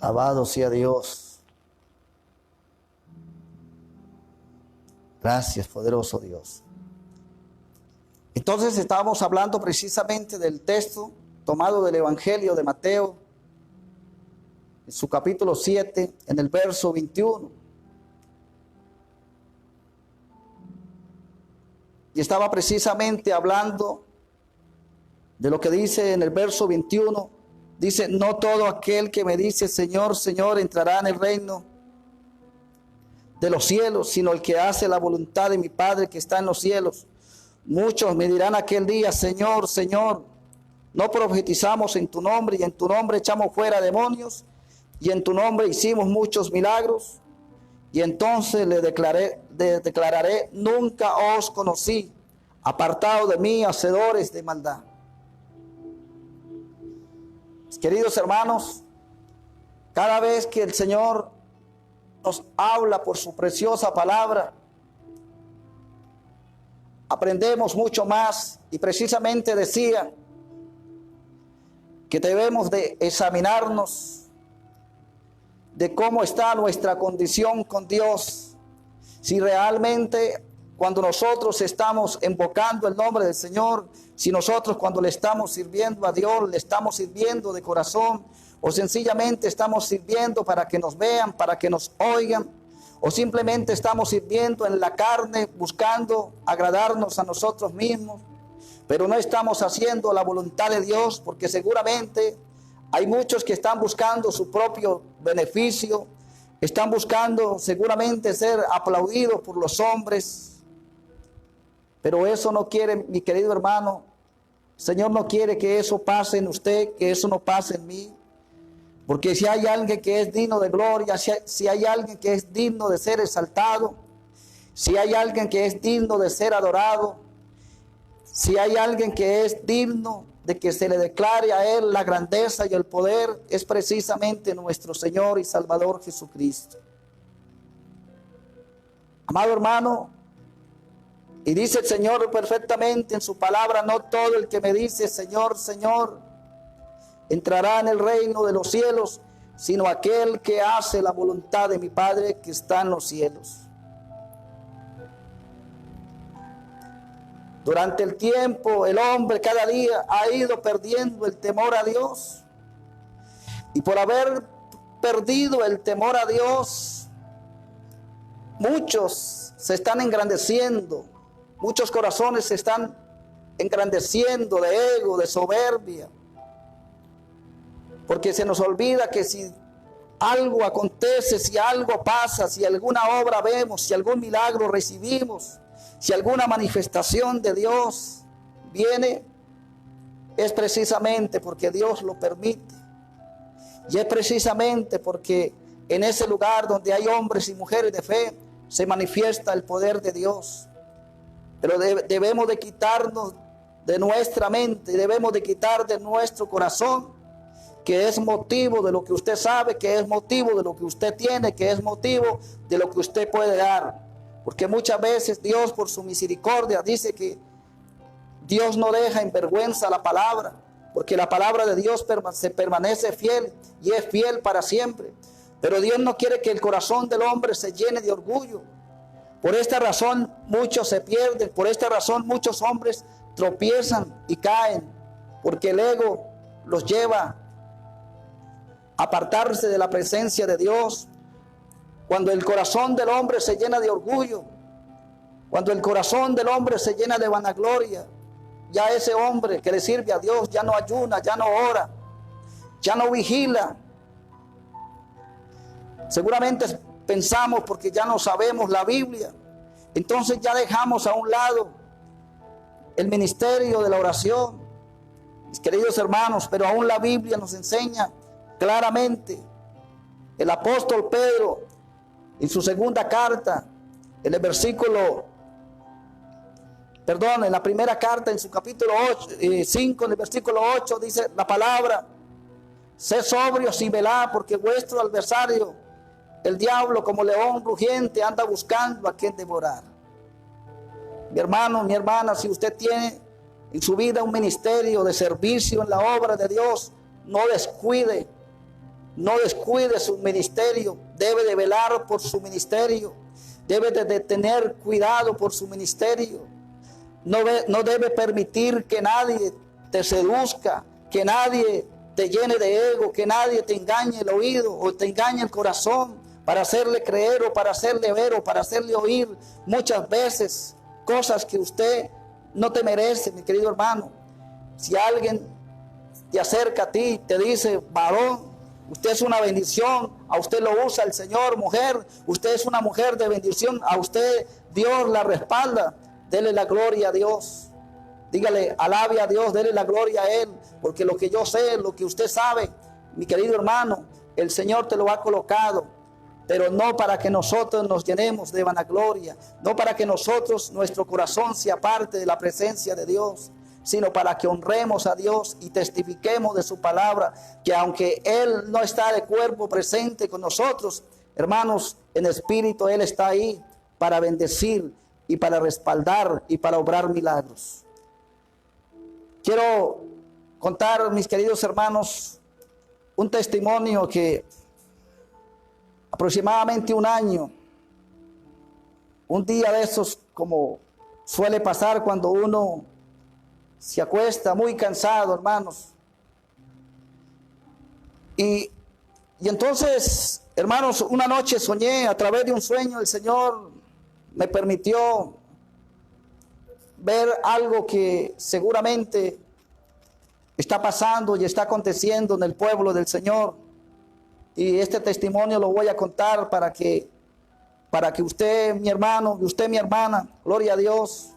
Alabado sea Dios. Gracias, poderoso Dios. Entonces estábamos hablando precisamente del texto tomado del Evangelio de Mateo, en su capítulo 7, en el verso 21. Y estaba precisamente hablando de lo que dice en el verso 21. Dice, no todo aquel que me dice Señor, Señor, entrará en el reino de los cielos, sino el que hace la voluntad de mi Padre que está en los cielos. Muchos me dirán aquel día, Señor, Señor, no profetizamos en tu nombre, y en tu nombre echamos fuera demonios, y en tu nombre hicimos muchos milagros. Y entonces le declararé, nunca os conocí, apartado de mí, hacedores de maldad. Queridos hermanos, cada vez que el Señor nos habla por su preciosa palabra, aprendemos mucho más. Y precisamente decía que debemos de examinarnos de cómo está nuestra condición con Dios. Si realmente cuando nosotros estamos invocando el nombre del Señor, si nosotros cuando le estamos sirviendo a Dios, le estamos sirviendo de corazón, o sencillamente estamos sirviendo para que nos vean, para que nos oigan, o simplemente estamos sirviendo en la carne, buscando agradarnos a nosotros mismos, pero no estamos haciendo la voluntad de Dios, porque seguramente hay muchos que están buscando su propio beneficio, están buscando seguramente ser aplaudidos por los hombres, pero eso no quiere, mi querido hermano. El Señor no quiere que eso pase en usted, que eso no pase en mí. Porque si hay alguien que es digno de gloria, si hay alguien que es digno de ser exaltado, si hay alguien que es digno de ser adorado, si hay alguien que es digno de que se le declare a Él la grandeza y el poder, es precisamente nuestro Señor y Salvador Jesucristo. Amado hermano, y dice el Señor perfectamente en su palabra, no todo el que me dice Señor, Señor, entrará en el reino de los cielos, sino aquel que hace la voluntad de mi Padre que está en los cielos. Durante el tiempo, el hombre cada día ha ido perdiendo el temor a Dios. Y por haber perdido el temor a Dios, muchos se están engrandeciendo. Muchos corazones se están engrandeciendo de ego, de soberbia. Porque se nos olvida que si algo acontece, si algo pasa, si alguna obra vemos, si algún milagro recibimos, si alguna manifestación de Dios viene, es precisamente porque Dios lo permite. Y es precisamente porque en ese lugar donde hay hombres y mujeres de fe, se manifiesta el poder de Dios. Pero debemos de quitarnos de nuestra mente, debemos de quitar de nuestro corazón, que es motivo de lo que usted sabe, que es motivo de lo que usted tiene, que es motivo de lo que usted puede dar. Porque muchas veces Dios, por su misericordia, dice que Dios no deja en vergüenza la palabra, porque la palabra de Dios se permanece fiel y es fiel para siempre. Pero Dios no quiere que el corazón del hombre se llene de orgullo. Por esta razón muchos se pierden, por esta razón muchos hombres tropiezan y caen, porque el ego los lleva a apartarse de la presencia de Dios. Cuando el corazón del hombre se llena de orgullo, cuando el corazón del hombre se llena de vanagloria, ya ese hombre que le sirve a Dios ya no ayuna, ya no ora, ya no vigila. Seguramente pensamos porque ya no sabemos la Biblia, entonces ya dejamos a un lado el ministerio de la oración. Mis queridos hermanos, pero aún la Biblia nos enseña claramente. El apóstol Pedro, en su segunda carta, en el en la primera carta, en su capítulo 5, en el versículo 8, dice la palabra: sed sobrios y velad, porque vuestro adversario, el diablo, como león rugiente, anda buscando a quien devorar. Mi hermano, mi hermana, si usted tiene en su vida un ministerio de servicio en la obra de Dios, no descuide no descuide su ministerio, debe de velar por su ministerio, debe de tener cuidado por su ministerio. No debe permitir que nadie te seduzca, que nadie te llene de ego, que nadie te engañe el oído o te engañe el corazón para hacerle creer o para hacerle ver o para hacerle oír muchas veces cosas que usted no te merece, mi querido hermano. Si alguien te acerca a ti, te dice: varón, usted es una bendición, a usted lo usa el Señor. Mujer, usted es una mujer de bendición, a usted Dios la respalda. Dele la gloria a Dios. Dígale, alabe a Dios, dele la gloria a Él, porque lo que yo sé, lo que usted sabe, mi querido hermano, el Señor te lo ha colocado, pero no para que nosotros nos llenemos de vanagloria, no para que nosotros, nuestro corazón se aparte de la presencia de Dios, sino para que honremos a Dios y testifiquemos de su palabra, que aunque Él no está de cuerpo presente con nosotros, hermanos, en espíritu Él está ahí para bendecir y para respaldar y para obrar milagros. Quiero contar, mis queridos hermanos, un testimonio que aproximadamente un año, un día de esos, como suele pasar cuando uno se acuesta muy cansado, hermanos. Y entonces, hermanos, una noche soñé, a través de un sueño, el Señor me permitió ver algo que seguramente está pasando y está aconteciendo en el pueblo del Señor. Y este testimonio lo voy a contar para que usted, mi hermano, y usted, mi hermana, gloria a Dios,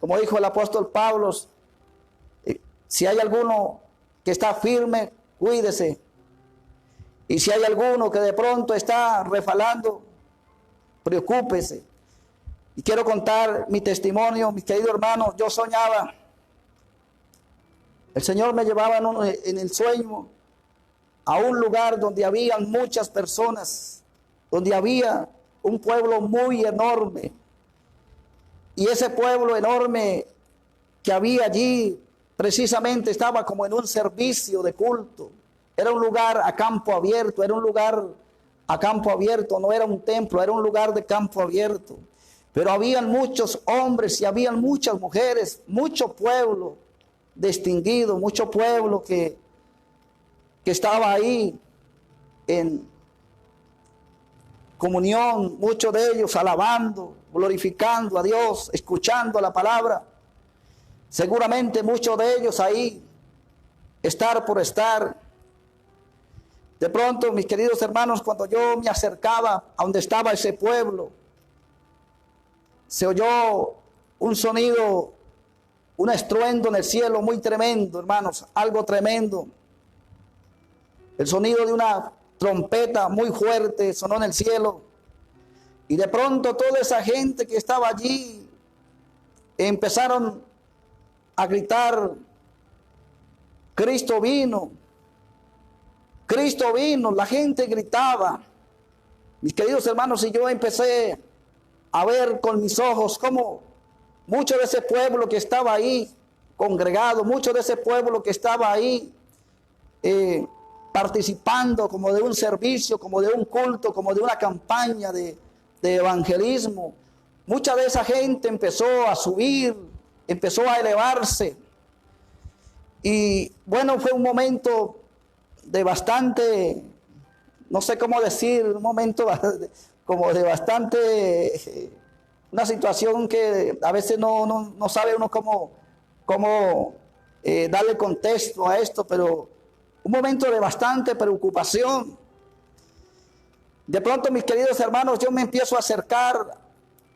como dijo el apóstol Pablo, si hay alguno que está firme, cuídese. Y si hay alguno que de pronto está refalando, preocúpese. Y quiero contar mi testimonio, mis queridos hermanos. Yo soñaba, el Señor me llevaba en el sueño a un lugar donde habían muchas personas, donde había un pueblo muy enorme. Y ese pueblo enorme que había allí precisamente estaba como en un servicio de culto. Era un lugar a campo abierto, era un lugar a campo abierto, no era un templo, era un lugar de campo abierto. Pero habían muchos hombres y habían muchas mujeres, mucho pueblo distinguido, mucho pueblo que estaba ahí en comunión, muchos de ellos alabando, glorificando a Dios, escuchando la palabra. Seguramente muchos de ellos ahí, estar por estar. De pronto, mis queridos hermanos, cuando yo me acercaba a donde estaba ese pueblo, se oyó un sonido, un estruendo en el cielo muy tremendo, hermanos, algo tremendo. El sonido de una trompeta muy fuerte sonó en el cielo. Y de pronto toda esa gente que estaba allí empezaron a gritar: Cristo vino, Cristo vino. La gente gritaba. Mis queridos hermanos, y yo empecé a ver con mis ojos cómo mucho de ese pueblo que estaba ahí congregado, mucho de ese pueblo que estaba ahí participando como de un servicio, como de un culto, como de una campaña de evangelismo. Mucha de esa gente empezó a subir, empezó a elevarse. Y bueno, fue un momento de bastante, no sé cómo decir, un momento como de bastante, una situación que a veces no sabe uno cómo darle contexto a esto, pero un momento de bastante preocupación. De pronto, mis queridos hermanos, yo me empiezo a acercar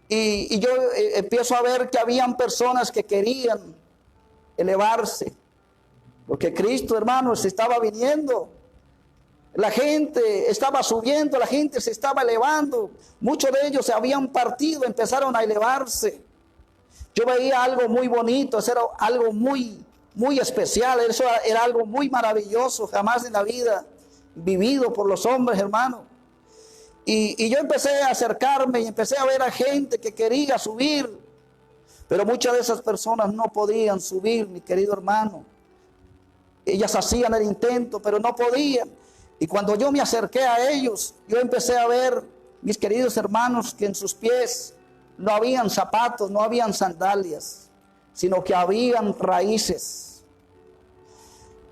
y yo empiezo a ver que habían personas que querían elevarse, porque Cristo, hermanos, estaba viniendo. La gente estaba subiendo, la gente se estaba elevando. Muchos de ellos se habían partido, empezaron a elevarse. Yo veía algo muy bonito, eso era algo muy especial, eso era algo muy maravilloso, jamás en la vida vivido por los hombres, hermano. Y yo empecé a acercarme y empecé a ver a gente que quería subir, pero muchas de esas personas no podían subir, mi querido hermano. Ellas hacían el intento, pero no podían. Y cuando yo me acerqué a ellos, yo empecé a ver, mis queridos hermanos, que en sus pies no habían zapatos, no habían sandalias, sino que habían raíces.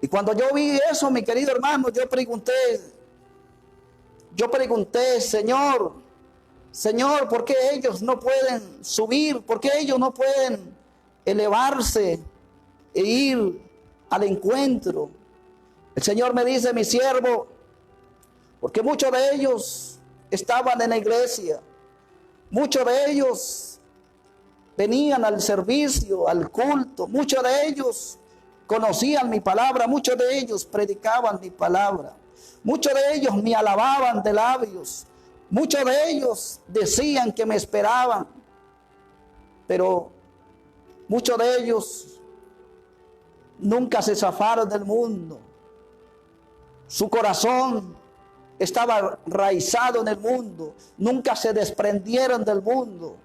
Y cuando yo vi eso, mi querido hermano, yo pregunté, Señor, ¿por qué ellos no pueden subir? ¿Por qué ellos no pueden elevarse e ir al encuentro? El Señor me dice, mi siervo, porque muchos de ellos estaban en la iglesia, muchos de ellos venían al servicio, al culto, muchos de ellos conocían mi palabra, muchos de ellos predicaban mi palabra, muchos de ellos me alababan de labios, muchos de ellos decían que me esperaban, pero muchos de ellos nunca se zafaron del mundo. Su corazón estaba enraizado en el mundo, nunca se desprendieron del mundo.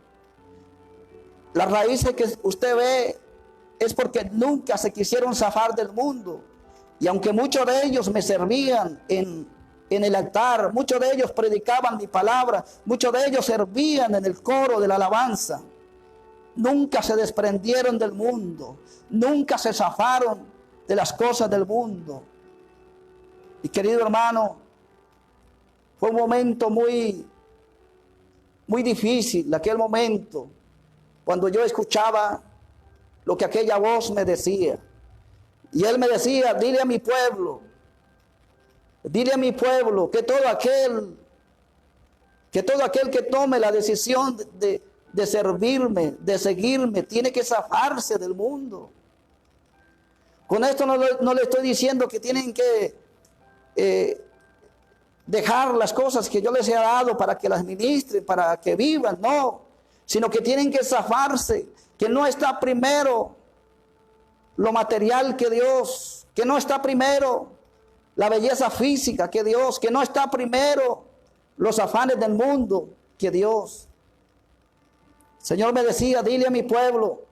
Las raíces que usted ve es porque nunca se quisieron zafar del mundo. Y aunque muchos de ellos me servían en el altar, muchos de ellos predicaban mi palabra, muchos de ellos servían en el coro de la alabanza, nunca se desprendieron del mundo, nunca se zafaron de las cosas del mundo. Y querido hermano, fue un momento muy difícil, aquel momento, cuando yo escuchaba lo que aquella voz me decía. Y él me decía, dile a mi pueblo que todo aquel que tome la decisión de servirme, de seguirme, tiene que zafarse del mundo. Con esto no le estoy diciendo que tienen que dejar las cosas que yo les he dado para que las ministren, para que vivan, no, sino que tienen que zafarse, que no está primero lo material que Dios, que no está primero la belleza física que Dios, que no está primero los afanes del mundo que Dios. El Señor me decía, dile a mi pueblo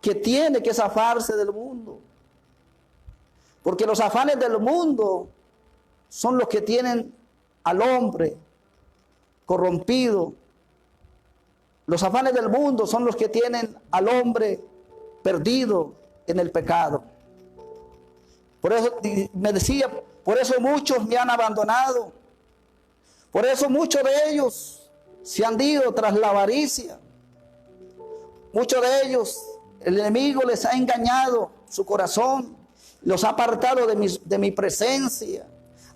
que tiene que zafarse del mundo, porque los afanes del mundo son los que tienen al hombre corrompido. Los afanes del mundo son los que tienen al hombre perdido en el pecado. Por eso me decía, por eso muchos me han abandonado. Por eso muchos de ellos se han ido tras la avaricia. Muchos de ellos, el enemigo les ha engañado su corazón, los ha apartado de mi presencia.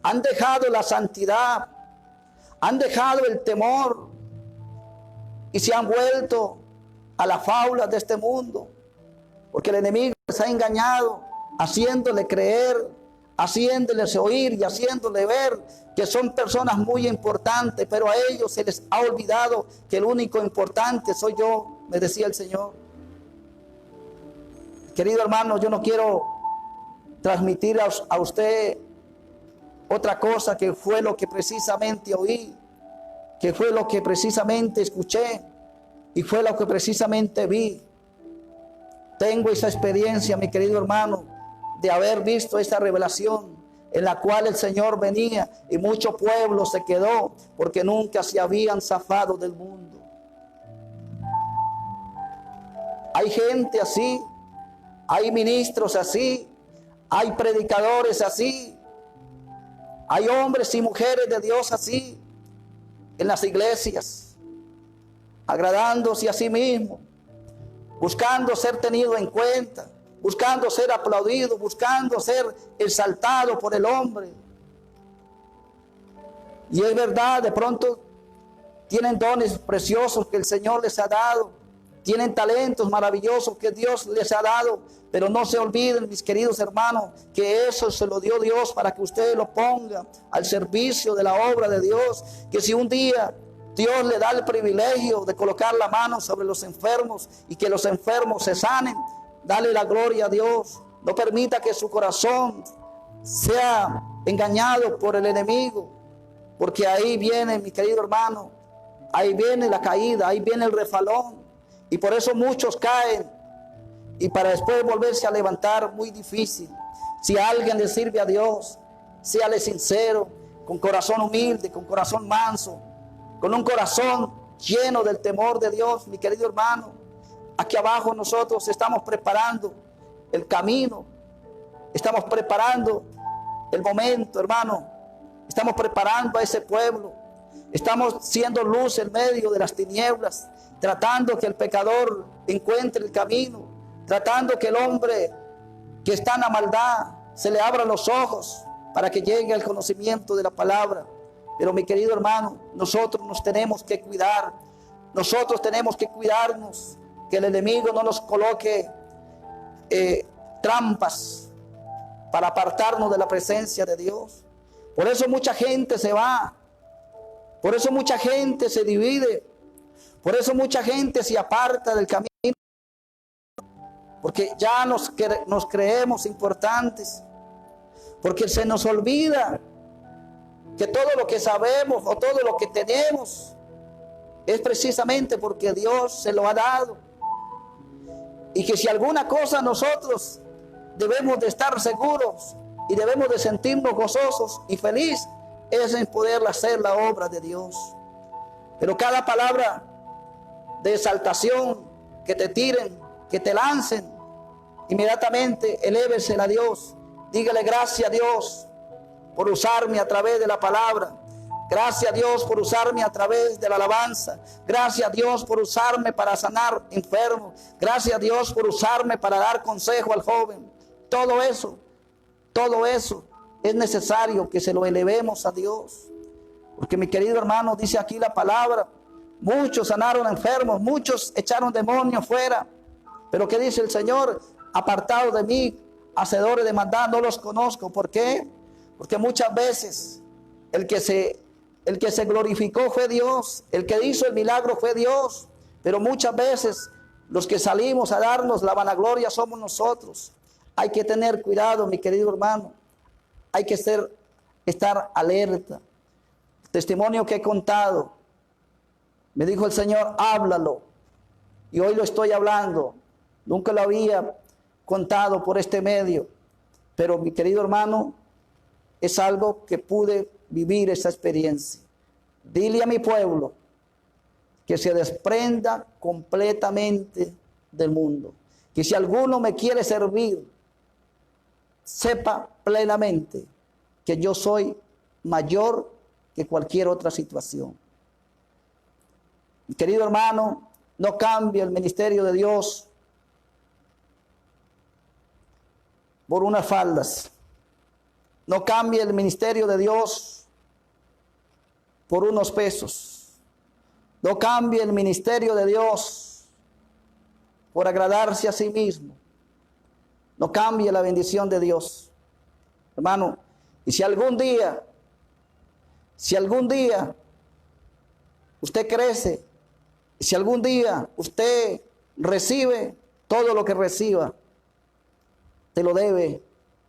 Han dejado la santidad, han dejado el temor y se han vuelto a las faulas de este mundo, porque el enemigo les ha engañado, haciéndole creer, haciéndoles oír y haciéndole ver que son personas muy importantes, pero a ellos se les ha olvidado que el único importante soy yo, me decía el Señor. Querido hermano, yo no quiero transmitir a usted otra cosa que fue lo que precisamente oí, que fue lo que precisamente escuché y fue lo que precisamente vi. Tengo esa experiencia, mi querido hermano, de haber visto esta revelación en la cual el Señor venía y mucho pueblo se quedó porque nunca se habían zafado del mundo. Hay gente así, hay ministros así, hay predicadores así, hay hombres y mujeres de Dios así en las iglesias, agradándose a sí mismo, buscando ser tenido en cuenta, buscando ser aplaudido, buscando ser exaltado por el hombre. Y es verdad, de pronto tienen dones preciosos que el Señor les ha dado, tienen talentos maravillosos que Dios les ha dado, pero no se olviden, mis queridos hermanos, que eso se lo dio Dios para que ustedes lo pongan al servicio de la obra de Dios. Que si un día Dios le da el privilegio de colocar la mano sobre los enfermos y que los enfermos se sanen, dale la gloria a Dios. No permita que su corazón sea engañado por el enemigo, porque ahí viene, mi querido hermano, ahí viene la caída, ahí viene el refalón. Y por eso muchos caen y para después volverse a levantar muy difícil. Si alguien le sirve a Dios, séale sincero, con corazón humilde, con corazón manso, con un corazón lleno del temor de Dios, mi querido hermano. Aquí abajo nosotros estamos preparando el camino, estamos preparando el momento, hermano. Estamos preparando a ese pueblo. Estamos siendo luz en medio de las tinieblas, tratando que el pecador encuentre el camino, tratando que el hombre que está en la maldad se le abran los ojos para que llegue al conocimiento de la palabra. Pero mi querido hermano, nosotros nos tenemos que cuidar. Nosotros tenemos que cuidarnos, que el enemigo no nos coloque trampas para apartarnos de la presencia de Dios. Por eso mucha gente se va, por eso mucha gente se divide, por eso mucha gente se aparta del camino, porque ya nos creemos importantes, porque se nos olvida que todo lo que sabemos o todo lo que tenemos es precisamente porque Dios se lo ha dado, y que si alguna cosa nosotros debemos de estar seguros y debemos de sentirnos gozosos y felices, es en poder hacer la obra de Dios. Pero cada palabra de exaltación que te tiren, que te lancen, inmediatamente elévesela a Dios. Dígale gracias a Dios por usarme a través de la palabra. Gracias a Dios por usarme a través de la alabanza. Gracias a Dios por usarme para sanar enfermos. Gracias a Dios por usarme para dar consejo al joven. Todo eso es necesario que se lo elevemos a Dios. Porque mi querido hermano, dice aquí la palabra, muchos sanaron enfermos, muchos echaron demonios fuera. Pero ¿qué dice el Señor? Apartados de mí, hacedores de maldad, no los conozco. ¿Por qué? Porque muchas veces el que se glorificó fue Dios, el que hizo el milagro fue Dios. Pero muchas veces los que salimos a darnos la vanagloria somos nosotros. Hay que tener cuidado, mi querido hermano. Hay que estar alerta. El testimonio que he contado, me dijo el Señor, háblalo. Y hoy lo estoy hablando. Nunca lo había contado por este medio. Pero mi querido hermano, es algo que pude vivir esa experiencia. Dile a mi pueblo que se desprenda completamente del mundo. Que si alguno me quiere servir, sepa plenamente que yo soy mayor que cualquier otra situación. Mi querido hermano, no cambie el ministerio de Dios por unas faldas. No cambie el ministerio de Dios por unos pesos. No cambie el ministerio de Dios por agradarse a sí mismo. No cambie la bendición de Dios, hermano. Y si algún día usted crece, si algún día usted recibe todo lo que reciba, te lo debe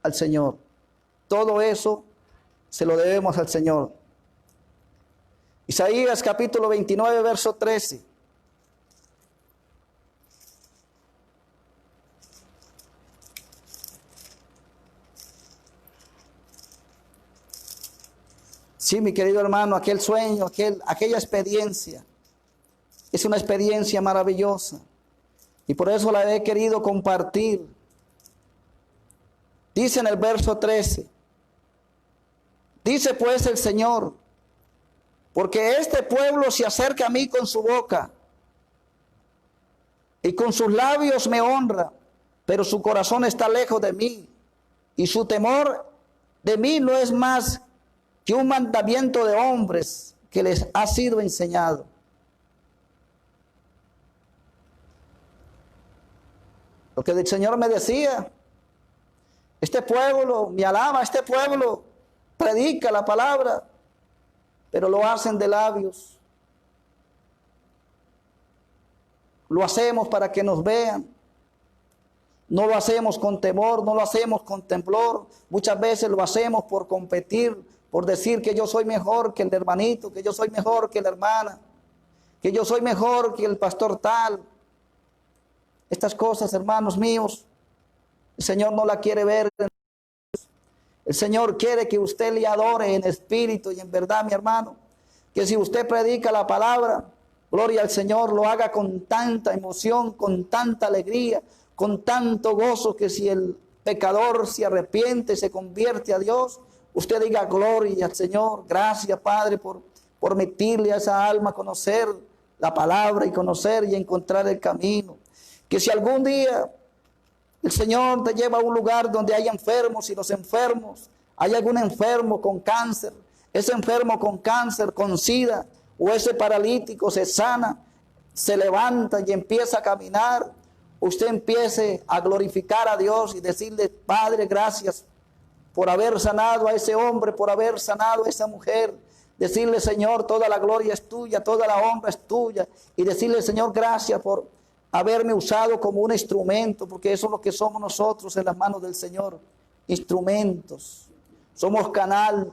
al Señor. Todo eso se lo debemos al Señor. Isaías capítulo 29, verso 13. Sí, mi querido hermano, aquel sueño, aquella experiencia, es una experiencia maravillosa. Y por eso la he querido compartir. Dice en el verso 13, dice pues el Señor, porque este pueblo se acerca a mí con su boca y con sus labios me honra, pero su corazón está lejos de mí y su temor de mí no es más que un mandamiento de hombres que les ha sido enseñado. Lo que el Señor me decía, este pueblo me alaba, este pueblo predica la palabra, pero lo hacen de labios. Lo hacemos para que nos vean. No lo hacemos con temor, no lo hacemos con temblor. Muchas veces lo hacemos por competir, por decir que yo soy mejor que el hermanito, que yo soy mejor que la hermana, que yo soy mejor que el pastor tal. Estas cosas, hermanos míos, el Señor no la quiere ver. El Señor quiere que usted le adore en espíritu y en verdad, mi hermano. Que si usted predica la palabra, gloria al Señor, lo haga con tanta emoción, con tanta alegría, con tanto gozo, que si el pecador se arrepiente, se convierte a Dios, usted diga gloria al Señor. Gracias, Padre, por permitirle a esa alma conocer la palabra y conocer y encontrar el camino. Que si algún día el Señor te lleva a un lugar donde hay enfermos y los enfermos, hay algún enfermo con cáncer, ese enfermo con cáncer, con SIDA, o ese paralítico se sana, se levanta y empieza a caminar, usted empiece a glorificar a Dios y decirle: Padre, gracias por haber sanado a ese hombre, por haber sanado a esa mujer. Decirle: Señor, toda la gloria es tuya, toda la honra es tuya. Y decirle: Señor, gracias por haberme usado como un instrumento, porque eso es lo que somos nosotros en las manos del Señor, instrumentos. Somos canal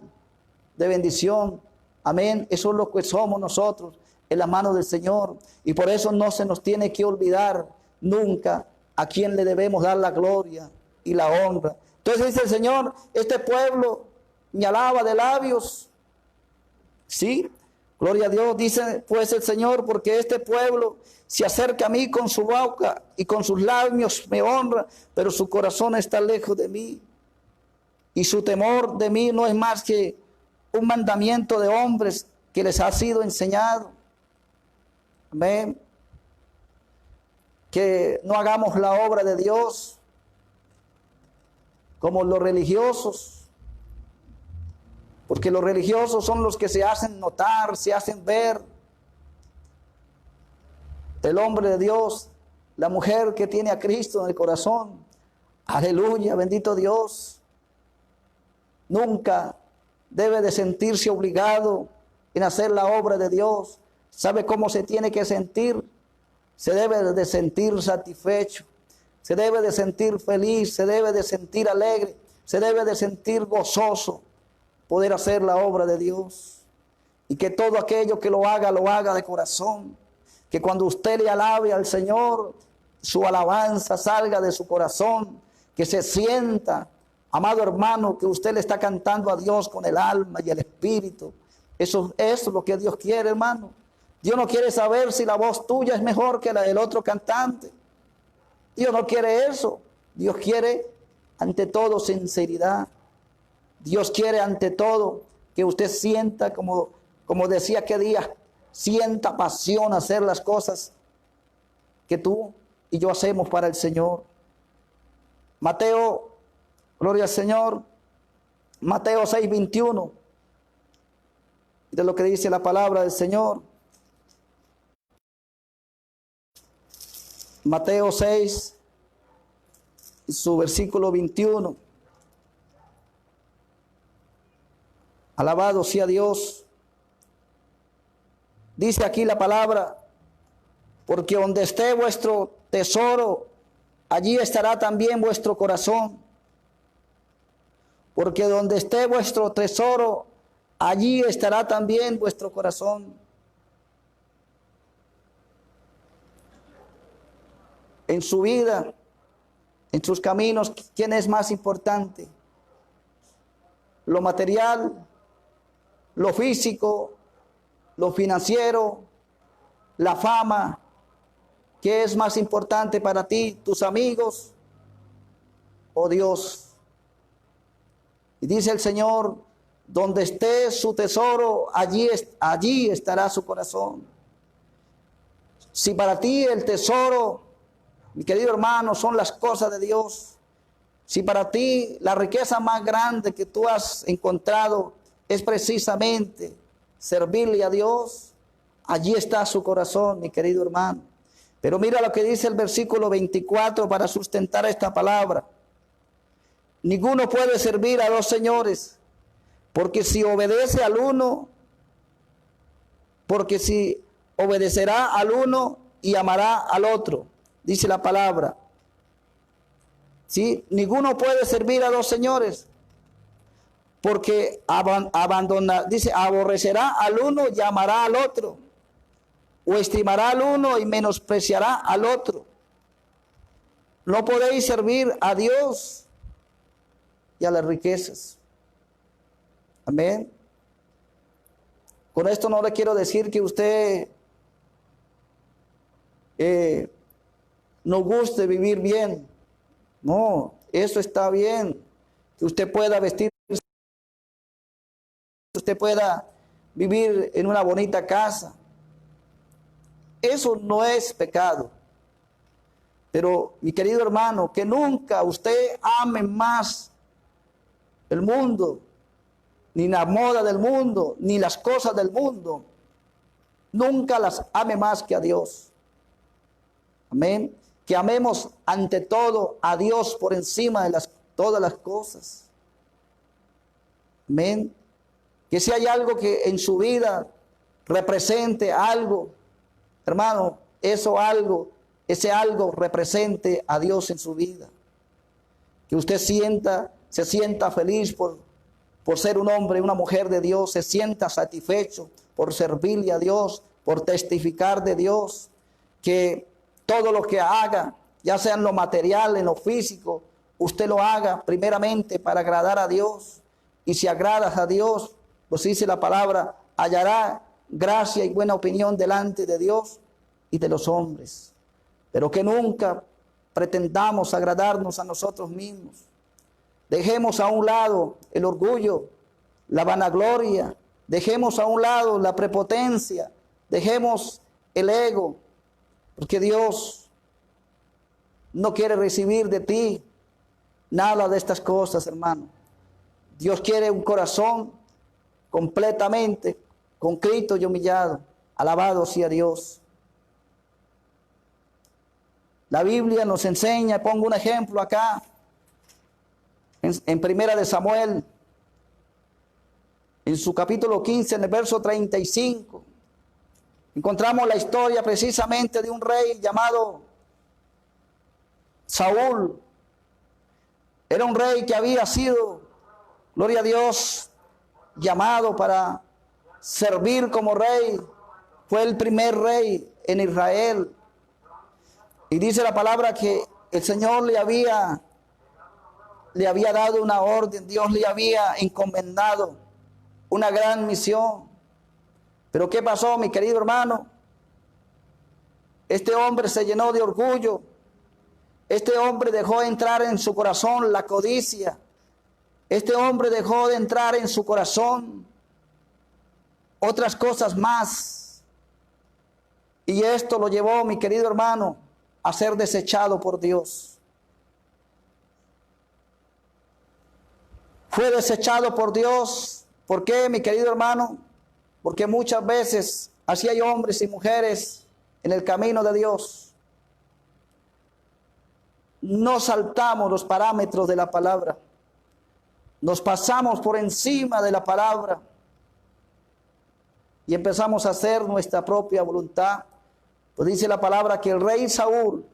de bendición. Amén. Eso es lo que somos nosotros en las manos del Señor. Y por eso no se nos tiene que olvidar nunca a quien le debemos dar la gloria y la honra. Entonces dice el Señor: este pueblo me alaba de labios. Sí, gloria a Dios. Dice pues el Señor: porque este pueblo se acerca a mí con su boca y con sus labios me honra, pero su corazón está lejos de mí. Y su temor de mí no es más que un mandamiento de hombres que les ha sido enseñado. Amén. Que no hagamos la obra de Dios como los religiosos, porque los religiosos son los que se hacen notar, se hacen ver. El hombre de Dios, la mujer que tiene a Cristo en el corazón, aleluya, bendito Dios, nunca debe de sentirse obligado en hacer la obra de Dios. ¿Sabe cómo se tiene que sentir? Se debe de sentir satisfecho, se debe de sentir feliz, se debe de sentir alegre, se debe de sentir gozoso poder hacer la obra de Dios. Y que todo aquello que lo haga de corazón. Que cuando usted le alabe al Señor, su alabanza salga de su corazón, que se sienta, amado hermano, que usted le está cantando a Dios con el alma y el espíritu. Eso es lo que Dios quiere, hermano. Dios no quiere saber si la voz tuya es mejor que la del otro cantante. Dios no quiere eso. Dios quiere ante todo sinceridad. Dios quiere ante todo que usted sienta, como decía aquel día, sienta pasión a hacer las cosas que tú y yo hacemos para el Señor. Mateo, gloria al Señor, Mateo 6:21, de lo que dice la palabra del Señor. Mateo 6, su versículo 21. Alabado sea Dios. Dice aquí la palabra: porque donde esté vuestro tesoro, allí estará también vuestro corazón. Porque donde esté vuestro tesoro, allí estará también vuestro corazón. En su vida, en sus caminos, ¿quién es más importante? ¿Lo material, lo físico, lo financiero, la fama? ¿Qué es más importante para ti? ¿Tus amigos o Dios? Y dice el Señor: donde esté su tesoro, allí estará su corazón. Si para ti el tesoro, mi querido hermano, son las cosas de Dios, si para ti la riqueza más grande que tú has encontrado es precisamente servirle a Dios, allí está su corazón, mi querido hermano. Pero mira lo que dice el versículo 24 para sustentar esta palabra: ninguno puede servir a dos señores, porque si obedecerá al uno y amará al otro, dice la palabra. ¿Sí? Ninguno puede servir a dos señores, porque aborrecerá al uno y amará al otro, o estimará al uno y menospreciará al otro. No podéis servir a Dios y a las riquezas. Amén. Con esto no le quiero decir que usted no guste vivir bien. No, eso está bien. Que usted pueda vestir, que usted pueda vivir en una bonita casa. Eso no es pecado. Pero, mi querido hermano, que nunca usted ame más el mundo, ni la moda del mundo, ni las cosas del mundo. Nunca las ame más que a Dios. Amén. Que amemos ante todo a Dios por encima de todas las cosas. Amén. Que si hay algo que en su vida represente algo, hermano, ese algo represente a Dios en su vida. Que usted se sienta feliz por ser un hombre, una mujer de Dios, se sienta satisfecho por servirle a Dios, por testificar de Dios, que todo lo que haga, ya sea en lo material, en lo físico, usted lo haga primeramente para agradar a Dios. Y si agradas a Dios, pues dice la palabra, hallará gracia y buena opinión delante de Dios y de los hombres. Pero que nunca pretendamos agradarnos a nosotros mismos. Dejemos a un lado el orgullo, la vanagloria, dejemos a un lado la prepotencia, dejemos el ego, porque Dios no quiere recibir de ti nada de estas cosas, hermano. Dios quiere un corazón completamente contrito y humillado. Alabado sea Dios. La Biblia nos enseña, pongo un ejemplo acá, en Primera de Samuel, en su capítulo 15, en el verso 35, encontramos la historia precisamente de un rey llamado Saúl. Era un rey que había sido, gloria a Dios, llamado para servir como rey. Fue el primer rey en Israel. Y dice la palabra que el Señor le había dado una orden, Dios le había encomendado una gran misión. Pero ¿qué pasó, mi querido hermano? Este hombre se llenó de orgullo. Este hombre dejó entrar en su corazón la codicia. Este hombre dejó de entrar en su corazón otras cosas más. Y esto lo llevó, mi querido hermano, a ser desechado por Dios. Fue desechado por Dios. ¿Por qué, mi querido hermano? Porque muchas veces así hay hombres y mujeres en el camino de Dios. No saltamos los parámetros de la palabra. Nos pasamos por encima de la palabra y empezamos a hacer nuestra propia voluntad. Pues dice la palabra que el rey Saúl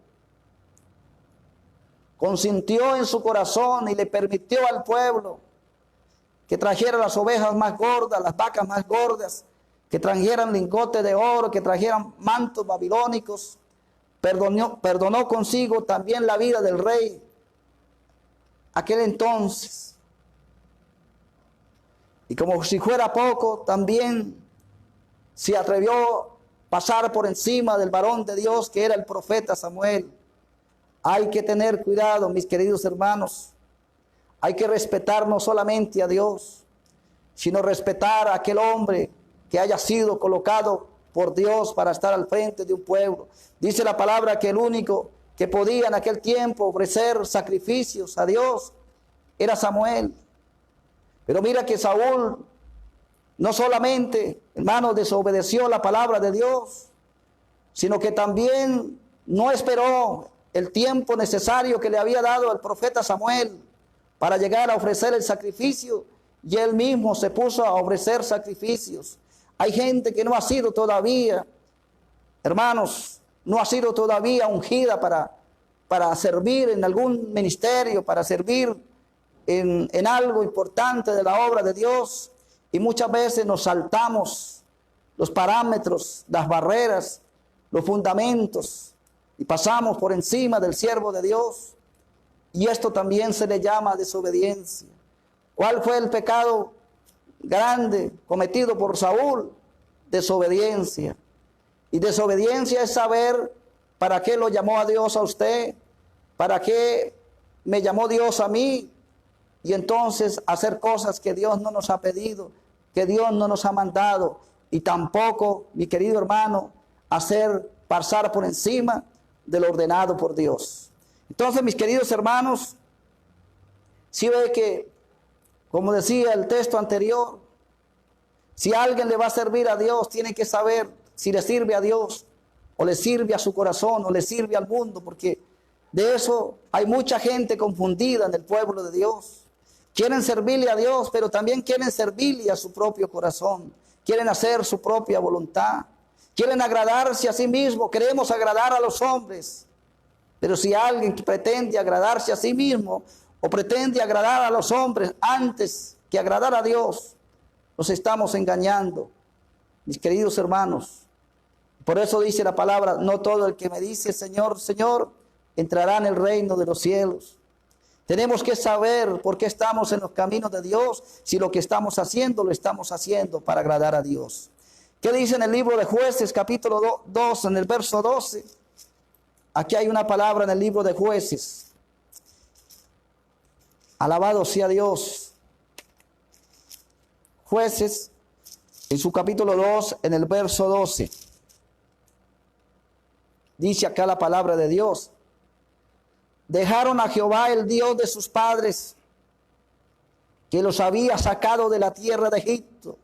consintió en su corazón y le permitió al pueblo que trajera las ovejas más gordas, las vacas más gordas, que trajeran lingotes de oro, que trajeran mantos babilónicos. Perdonó consigo también la vida del rey aquel entonces. Y como si fuera poco, también se atrevió a pasar por encima del varón de Dios que era el profeta Samuel. Hay que tener cuidado, mis queridos hermanos. Hay que respetar no solamente a Dios, sino respetar a aquel hombre que haya sido colocado por Dios para estar al frente de un pueblo. Dice la palabra que el único que podía en aquel tiempo ofrecer sacrificios a Dios era Samuel. Pero mira que Saúl no solamente, hermano, desobedeció la palabra de Dios, sino que también no esperó el tiempo necesario que le había dado el profeta Samuel para llegar a ofrecer el sacrificio, y él mismo se puso a ofrecer sacrificios. Hay gente que no ha sido todavía, hermanos, no ha sido todavía ungida para servir en algún ministerio, para servir en algo importante de la obra de Dios. Y muchas veces nos saltamos los parámetros, las barreras, los fundamentos, y pasamos por encima del siervo de Dios. Y esto también se le llama desobediencia. ¿Cuál fue el pecado grande cometido por Saúl, desobediencia. Y desobediencia es saber para qué lo llamó a Dios a usted, para qué me llamó Dios a mí, y entonces hacer cosas que Dios no nos ha pedido, que Dios no nos ha mandado, y tampoco, mi querido hermano, pasar por encima de lo ordenado por Dios. Entonces, mis queridos hermanos, si ve que, como decía el texto anterior, si alguien le va a servir a Dios, tiene que saber si le sirve a Dios, o le sirve a su corazón, o le sirve al mundo, porque de eso hay mucha gente confundida en el pueblo de Dios. Quieren servirle a Dios, pero también quieren servirle a su propio corazón. Quieren hacer su propia voluntad. Quieren agradarse a sí mismo. Queremos agradar a los hombres. Pero si alguien que pretende agradarse a sí mismo o pretende agradar a los hombres antes que agradar a Dios, nos estamos engañando, mis queridos hermanos. Por eso dice la palabra, no todo el que me dice Señor, Señor, entrará en el reino de los cielos. Tenemos que saber por qué estamos en los caminos de Dios, si lo que estamos haciendo, lo estamos haciendo para agradar a Dios. ¿Qué dice en el libro de Jueces, capítulo 2, en el verso 12? Aquí hay una palabra en el libro de Jueces. Alabado sea Dios. Jueces, en su capítulo 2, en el verso 12. Dice acá la palabra de Dios. Dejaron a Jehová, el Dios de sus padres, que los había sacado de la tierra de Egipto,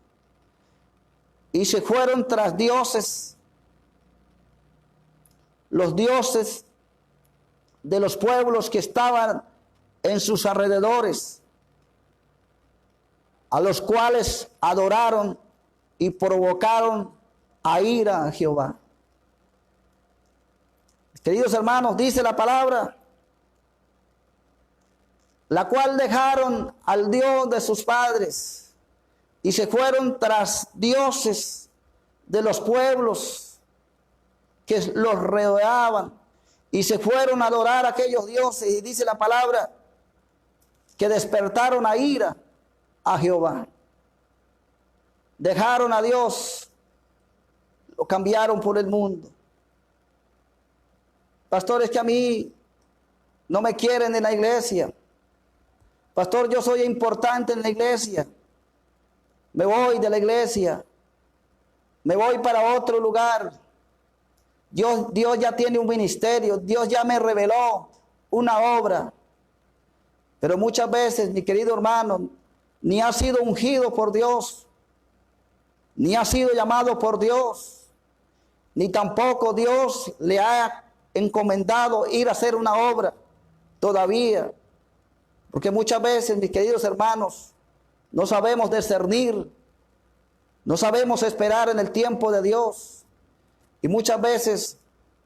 y se fueron tras dioses, los dioses de los pueblos que estaban en sus alrededores, a los cuales adoraron y provocaron a ira a Jehová. Queridos hermanos, dice la palabra, la cual dejaron al Dios de sus padres y se fueron tras dioses de los pueblos que los rodeaban y se fueron a adorar a aquellos dioses, y dice la palabra que despertaron a ira a Jehová. Dejaron a Dios, lo cambiaron por el mundo. Pastores, que a mí no me quieren en la iglesia. Pastor, yo soy importante en la iglesia. Me voy de la iglesia. Me voy para otro lugar. Dios ya tiene un ministerio. Dios ya me reveló una obra. Pero muchas veces, mi querido hermano, ni ha sido ungido por Dios, ni ha sido llamado por Dios, ni tampoco Dios le ha encomendado ir a hacer una obra todavía. Porque muchas veces, mis queridos hermanos, no sabemos discernir, no sabemos esperar en el tiempo de Dios, y muchas veces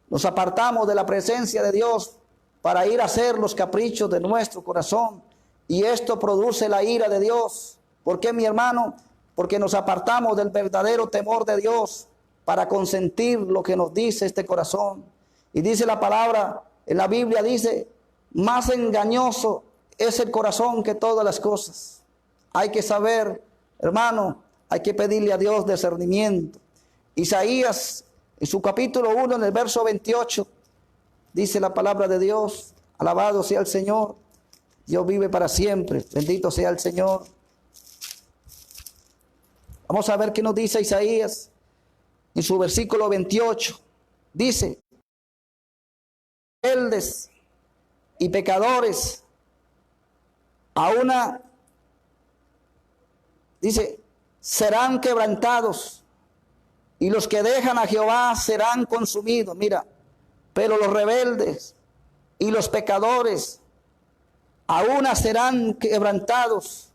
nos apartamos de la presencia de Dios para ir a hacer los caprichos de nuestro corazón, y esto produce la ira de Dios. ¿Por qué, mi hermano? Porque nos apartamos del verdadero temor de Dios para consentir lo que nos dice este corazón. Y dice la palabra, en la Biblia dice, más engañoso es el corazón que todas las cosas. Hay que saber, hermano, hay que pedirle a Dios discernimiento. Isaías, en su capítulo 1, en el verso 28, dice la palabra de Dios, alabado sea el Señor, Dios vive para siempre, bendito sea el Señor. Vamos a ver qué nos dice Isaías, en su versículo 28, dice, rebeldes y pecadores, a una, dice, serán quebrantados, y los que dejan a Jehová serán consumidos. Mira, pero los rebeldes y los pecadores a una serán quebrantados,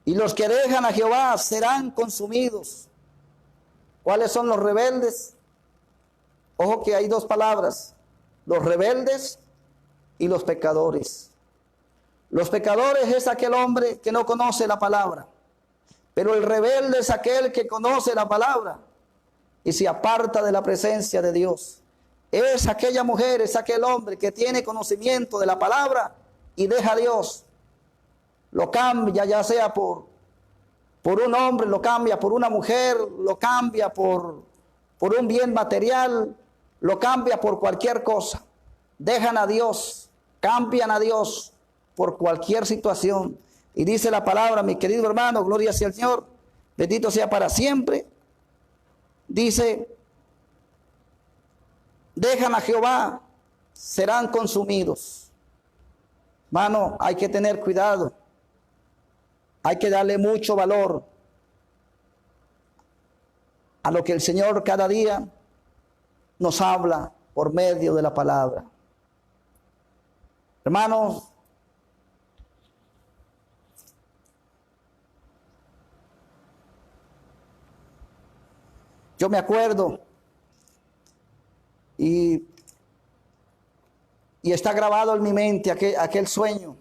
y los que dejan a Jehová serán consumidos. ¿Cuáles son los rebeldes? Ojo que hay dos palabras, los rebeldes y los pecadores. Los pecadores es aquel hombre que no conoce la palabra, pero el rebelde es aquel que conoce la palabra y se aparta de la presencia de Dios. Es aquella mujer, es aquel hombre que tiene conocimiento de la palabra y deja a Dios. Lo cambia ya sea por por un hombre, lo cambia por una mujer, lo cambia por un bien material, lo cambia por cualquier cosa. Dejan a Dios, cambian a Dios por cualquier situación. Y dice la palabra, mi querido hermano, gloria sea al Señor, bendito sea para siempre. Dice, dejan a Jehová, serán consumidos. Hermano, hay que tener cuidado. Hay que darle mucho valor a lo que el Señor cada día nos habla por medio de la palabra. Hermanos, yo me acuerdo y está grabado en mi mente aquel sueño.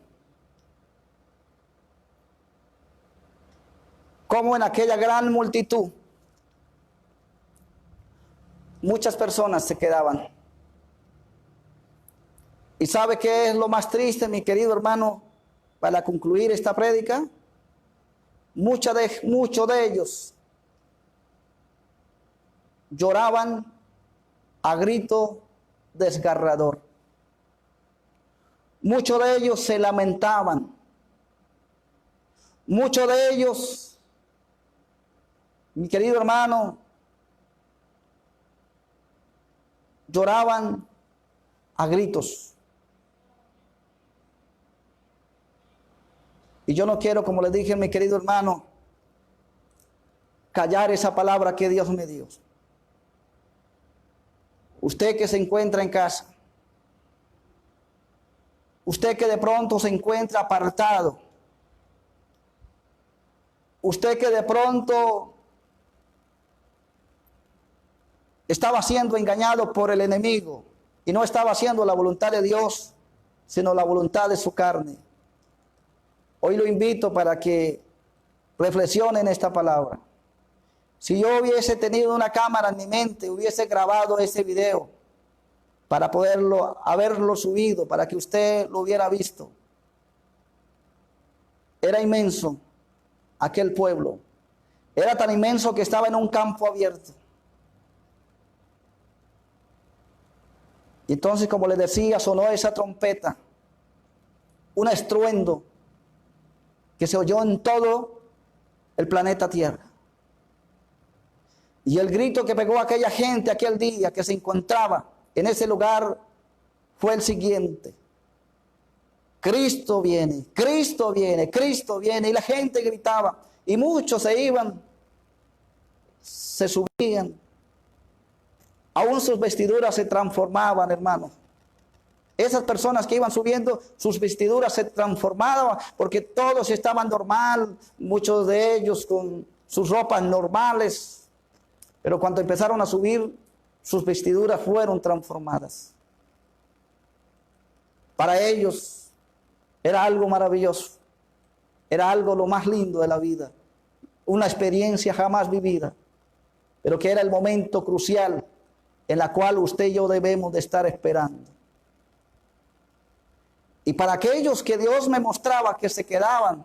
Como en aquella gran multitud, muchas personas se quedaban. ¿Y sabe qué es lo más triste, mi querido hermano, para concluir esta prédica? Muchos de ellos lloraban a grito desgarrador. Muchos de ellos se lamentaban. Muchos de ellos, mi querido hermano, lloraban a gritos. Y yo no quiero, como le dije, mi querido hermano, callar esa palabra que Dios me dio. Usted que se encuentra en casa, usted que de pronto se encuentra apartado, usted que de pronto estaba siendo engañado por el enemigo y no estaba haciendo la voluntad de Dios, sino la voluntad de su carne. Hoy lo invito para que reflexione en esta palabra. Si yo hubiese tenido una cámara en mi mente, hubiese grabado ese video para haberlo subido, para que usted lo hubiera visto. Era inmenso aquel pueblo. Era tan inmenso que estaba en un campo abierto. Y entonces, como les decía, sonó esa trompeta, un estruendo que se oyó en todo el planeta Tierra. Y el grito que pegó aquella gente aquel día que se encontraba en ese lugar fue el siguiente: Cristo viene, Cristo viene, Cristo viene. Y la gente gritaba, y muchos se iban, se subían. Aún sus vestiduras se transformaban, hermanos. Esas personas que iban subiendo, sus vestiduras se transformaban porque todos estaban normal, muchos de ellos con sus ropas normales. Pero cuando empezaron a subir, sus vestiduras fueron transformadas. Para ellos era algo maravilloso, era algo lo más lindo de la vida, una experiencia jamás vivida, pero que era el momento crucial en la cual usted y yo debemos de estar esperando. Y para aquellos que Dios me mostraba que se quedaban,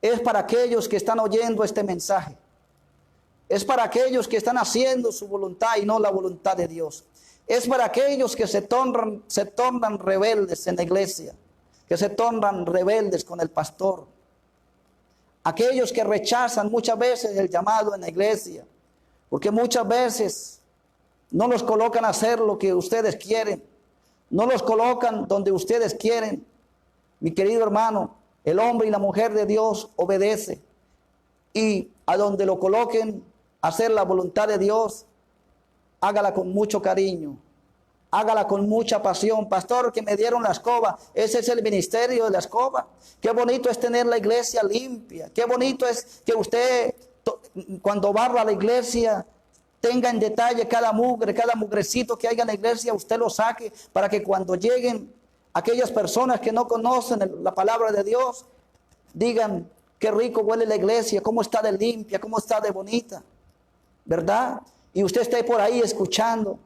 es para aquellos que están oyendo este mensaje. Es para aquellos que están haciendo su voluntad y no la voluntad de Dios. Es para aquellos que se tornan rebeldes en la iglesia, que se tornan rebeldes con el pastor. Aquellos que rechazan muchas veces el llamado en la iglesia, porque muchas veces no los colocan a hacer lo que ustedes quieren. No los colocan donde ustedes quieren. Mi querido hermano, el hombre y la mujer de Dios obedece. Y a donde lo coloquen a hacer la voluntad de Dios, hágala con mucho cariño. Hágala con mucha pasión. Pastor, que me dieron la escoba. Ese es el ministerio de la escoba. Qué bonito es tener la iglesia limpia. Qué bonito es que usted, cuando barra la iglesia, tenga en detalle cada mugrecito que haya en la iglesia, usted lo saque para que cuando lleguen aquellas personas que no conocen la palabra de Dios, digan, qué rico huele la iglesia, cómo está de limpia, cómo está de bonita, ¿verdad? Y usted esté por ahí escuchando,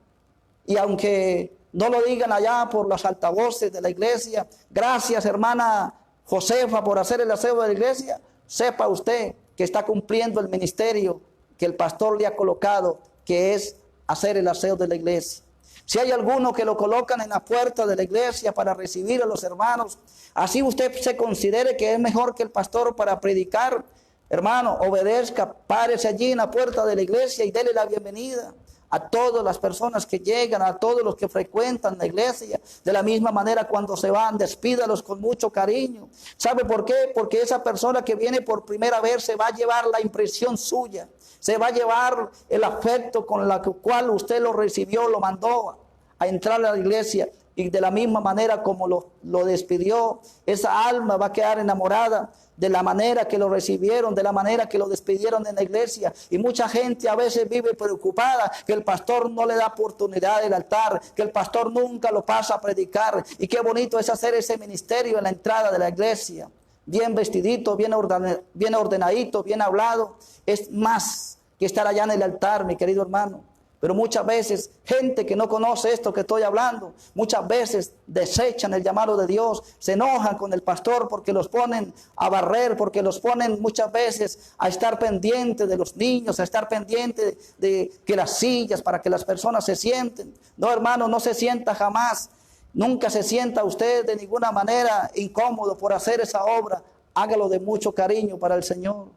y aunque no lo digan allá por los altavoces de la iglesia, gracias hermana Josefa por hacer el aseo de la iglesia, sepa usted que está cumpliendo el ministerio que el pastor le ha colocado, que es hacer el aseo de la iglesia. Si hay alguno que lo colocan en la puerta de la iglesia para recibir a los hermanos, así usted se considere que es mejor que el pastor para predicar, hermano, obedezca, párese allí en la puerta de la iglesia y dele la bienvenida a todas las personas que llegan, a todos los que frecuentan la iglesia. De la misma manera, cuando se van, despídalos con mucho cariño. ¿Sabe por qué? Porque esa persona que viene por primera vez se va a llevar la impresión suya, se va a llevar el afecto con el cual usted lo recibió, lo mandó a entrar a la iglesia. Y de la misma manera como lo despidió, esa alma va a quedar enamorada de la manera que lo recibieron, de la manera que lo despidieron en la iglesia. Y mucha gente a veces vive preocupada que el pastor no le da oportunidad del altar, que el pastor nunca lo pasa a predicar. Y qué bonito es hacer ese ministerio en la entrada de la iglesia, bien vestidito, bien ordenadito, bien hablado. Es más que estar allá en el altar, mi querido hermano. Pero muchas veces, gente que no conoce esto que estoy hablando, muchas veces desechan el llamado de Dios, se enojan con el pastor porque los ponen a barrer, porque los ponen muchas veces a estar pendientes de los niños, a estar pendientes de que las sillas, para que las personas se sienten. No, hermano, no se sienta jamás, nunca se sienta usted de ninguna manera incómodo por hacer esa obra. Hágalo de mucho cariño para el Señor.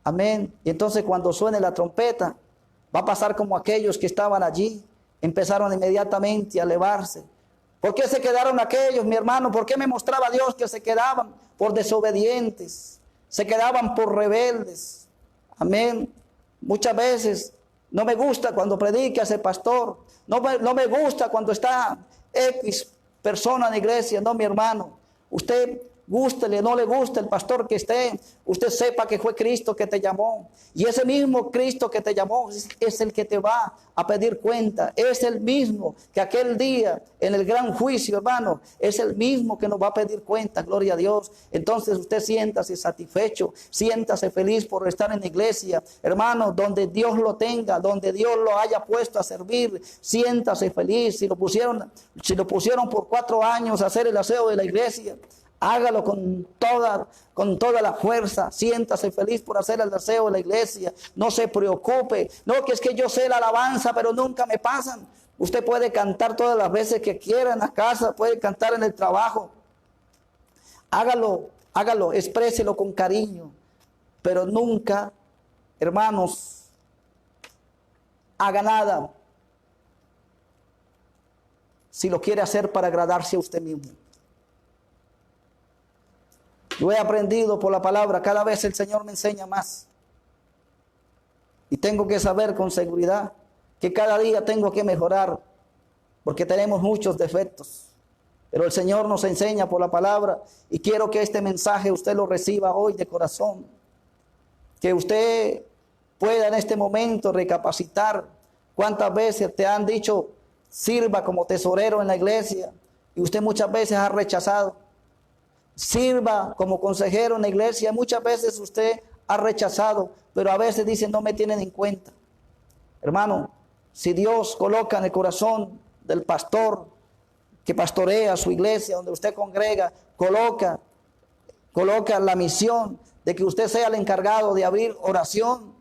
Amén. Y entonces cuando suene la trompeta, va a pasar como aquellos que estaban allí, empezaron inmediatamente a elevarse. ¿Por qué se quedaron aquellos, mi hermano? ¿Por qué me mostraba Dios que se quedaban? Por desobedientes, se quedaban por rebeldes. Amén. Muchas veces no me gusta cuando predica ese pastor, no me gusta cuando está X persona en la iglesia. No, mi hermano, usted, gústele, no le gusta el pastor que esté, usted sepa que fue Cristo que te llamó. Y ese mismo Cristo que te llamó es el que te va a pedir cuenta. Es el mismo que aquel día en el gran juicio, hermano, es el mismo que nos va a pedir cuenta. Gloria a Dios. Entonces usted siéntase satisfecho, siéntase feliz por estar en la iglesia, hermano, donde Dios lo tenga, donde Dios lo haya puesto a servir. Siéntase feliz. Si lo pusieron por 4 años a hacer el aseo de la iglesia, hágalo con toda la fuerza. Siéntase feliz por hacer el aseo de la iglesia. No se preocupe. No, que es que yo sé la alabanza, pero nunca me pasan. Usted puede cantar todas las veces que quiera en la casa, puede cantar en el trabajo. Hágalo, expréselo con cariño. Pero nunca, hermanos, haga nada si lo quiere hacer para agradarse a usted mismo. Yo he aprendido por la palabra, cada vez el Señor me enseña más. Y tengo que saber con seguridad que cada día tengo que mejorar, porque tenemos muchos defectos. Pero el Señor nos enseña por la palabra, y quiero que este mensaje usted lo reciba hoy de corazón. Que usted pueda en este momento recapacitar cuántas veces te han dicho, sirva como tesorero en la iglesia, y usted muchas veces ha rechazado. Sirva como consejero en la iglesia. Muchas veces usted ha rechazado, pero a veces dice no me tienen en cuenta. Hermano, si Dios coloca en el corazón del pastor que pastorea su iglesia, donde usted congrega, coloca la misión de que usted sea el encargado de abrir oración,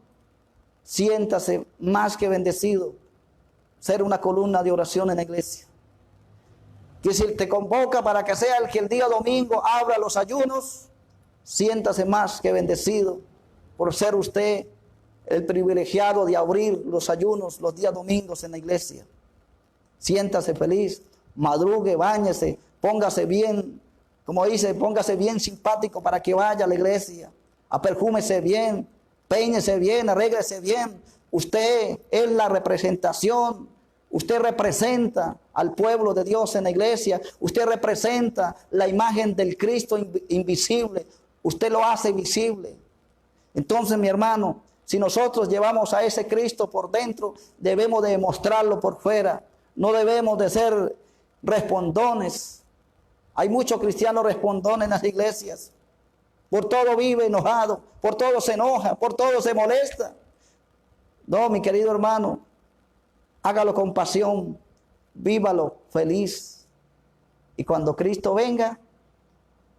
siéntase más que bendecido ser una columna de oración en la iglesia. Que si te convoca para que sea el que el día domingo abra los ayunos, siéntase más que bendecido por ser usted el privilegiado de abrir los ayunos los días domingos en la iglesia. Siéntase feliz, madrugue, báñese, póngase bien, como dice, póngase bien simpático para que vaya a la iglesia, aperfúmese bien, peínese bien, arréglese bien. Usted es la representación. Usted representa al pueblo de Dios en la iglesia. Usted representa la imagen del Cristo invisible. Usted lo hace visible. Entonces, mi hermano, si nosotros llevamos a ese Cristo por dentro, debemos de mostrarlo por fuera. No debemos de ser respondones. Hay muchos cristianos respondones en las iglesias. Por todo vive enojado, por todo se enoja, por todo se molesta. No, mi querido hermano, hágalo con pasión, vívalo feliz. Y cuando Cristo venga,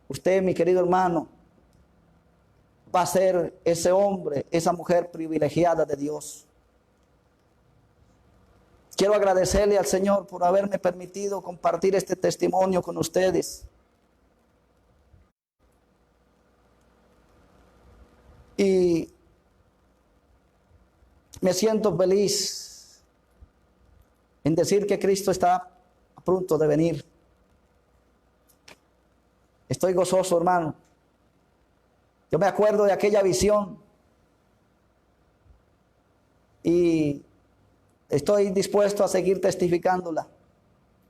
usted, mi querido hermano, va a ser ese hombre, esa mujer privilegiada de Dios. Quiero agradecerle al Señor por haberme permitido compartir este testimonio con ustedes. Y me siento feliz en decir que Cristo está a punto de venir. Estoy gozoso, hermano. Yo me acuerdo de aquella visión y estoy dispuesto a seguir testificándola.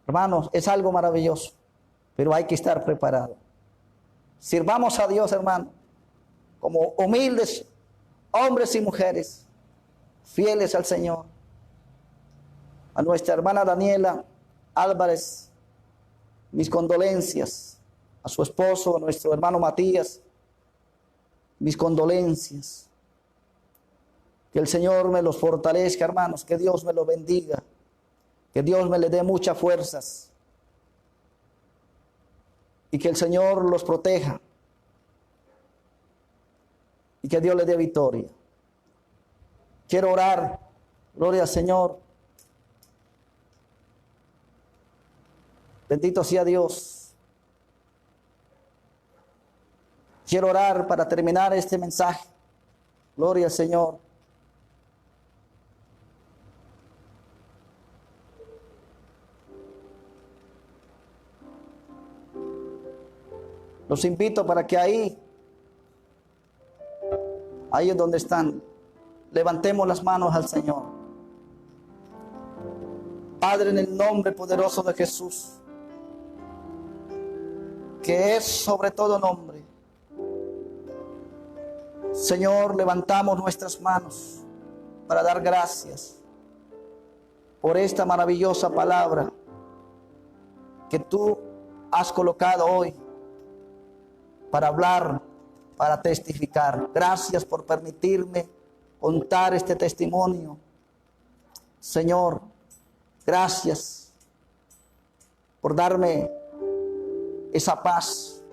Hermanos, es algo maravilloso, pero hay que estar preparado. Sirvamos a Dios, hermano, como humildes hombres y mujeres, fieles al Señor. A nuestra hermana Daniela Álvarez, mis condolencias. A su esposo, a nuestro hermano Matías, mis condolencias. Que el Señor me los fortalezca, hermanos, que Dios me los bendiga, que Dios me le dé muchas fuerzas y que el Señor los proteja y que Dios le dé victoria. Quiero orar, gloria al Señor. Bendito sea Dios. Quiero orar para terminar este mensaje. Gloria al Señor. Los invito para que ahí es donde están, levantemos las manos al Señor. Padre, en el nombre poderoso de Jesús, que es sobre todo nombre, Señor, levantamos nuestras manos para dar gracias por esta maravillosa palabra que tú has colocado hoy para hablar, para testificar. Gracias por permitirme contar este testimonio. Señor, gracias por darme esa paz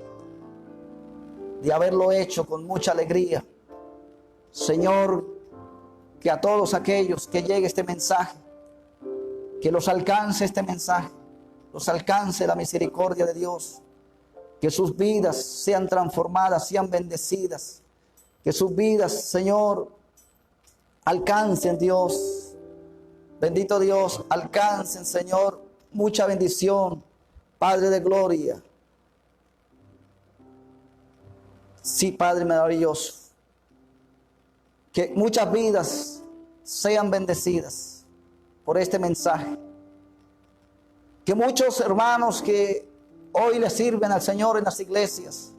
de haberlo hecho con mucha alegría. Señor, que a todos aquellos que llegue este mensaje, que los alcance este mensaje, los alcance la misericordia de Dios, que sus vidas sean transformadas, sean bendecidas, que sus vidas, Señor, alcancen, Dios, bendito Dios, alcancen, Señor, mucha bendición, Padre de gloria. Sí, Padre maravilloso, que muchas vidas sean bendecidas por este mensaje. Que muchos hermanos que hoy le sirven al Señor en las iglesias,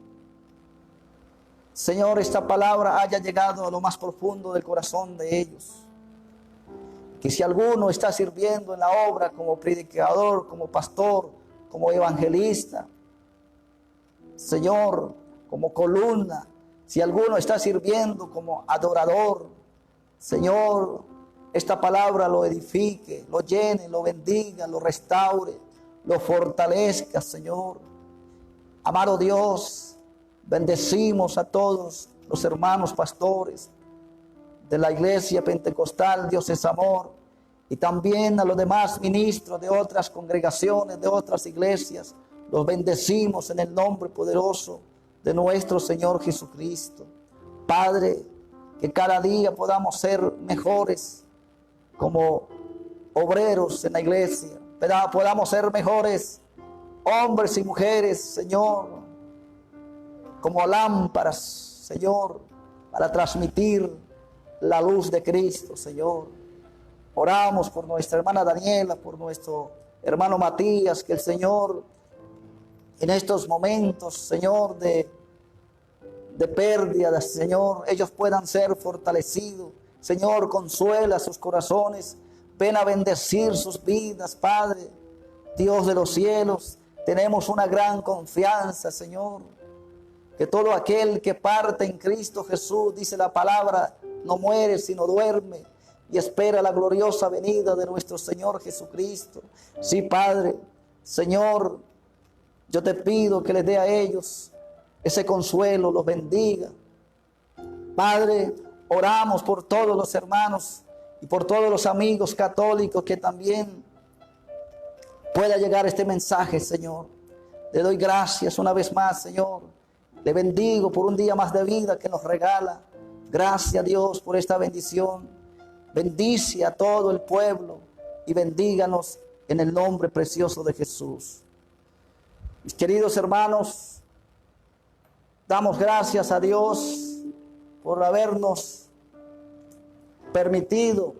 Señor, esta palabra haya llegado a lo más profundo del corazón de ellos. Que si alguno está sirviendo en la obra como predicador, como pastor, como evangelista, Señor, como columna, si alguno está sirviendo como adorador, Señor, esta palabra lo edifique, lo llene, lo bendiga, lo restaure, lo fortalezca, Señor. Amado Dios, bendecimos a todos los hermanos pastores de la iglesia pentecostal, Dios es amor, y también a los demás ministros de otras congregaciones, de otras iglesias. Los bendecimos en el nombre poderoso de nuestro Señor Jesucristo. Padre, que cada día podamos ser mejores como obreros en la iglesia, podamos ser mejores hombres y mujeres, Señor, como lámparas, Señor, para transmitir la luz de Cristo, Señor. Oramos por nuestra hermana Daniela, por nuestro hermano Matías, que el Señor en estos momentos, Señor, de pérdida, Señor, ellos puedan ser fortalecidos. Señor, consuela sus corazones, ven a bendecir sus vidas, Padre, Dios de los cielos. Tenemos una gran confianza, Señor, que todo aquel que parte en Cristo Jesús, dice la palabra, no muere sino duerme y espera la gloriosa venida de nuestro Señor Jesucristo. Sí, Padre, Señor, yo te pido que les dé a ellos ese consuelo, los bendiga, Padre, oramos por todos los hermanos y por todos los amigos católicos que también pueda llegar este mensaje, Señor. Le doy gracias una vez más, Señor. Le bendigo por un día más de vida que nos regala. Gracias, Dios, por esta bendición. Bendice a todo el pueblo y bendíganos en el nombre precioso de Jesús. Mis queridos hermanos, damos gracias a Dios por habernos permitido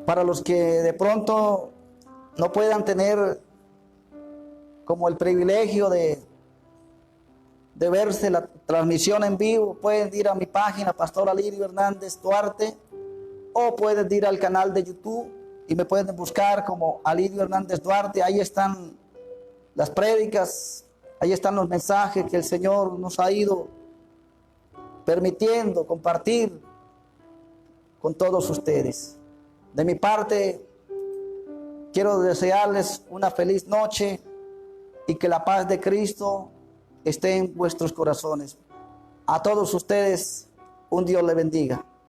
para los que de pronto no puedan tener como el privilegio de verse la transmisión en vivo, pueden ir a mi página, Pastor Alirio Hernández Duarte, o pueden ir al canal de YouTube y me pueden buscar como Alirio Hernández Duarte. Ahí están las prédicas, ahí están los mensajes que el Señor nos ha ido permitiendo compartir con todos ustedes. De mi parte, quiero desearles una feliz noche y que la paz de Cristo esté en vuestros corazones. A todos ustedes, un Dios les bendiga.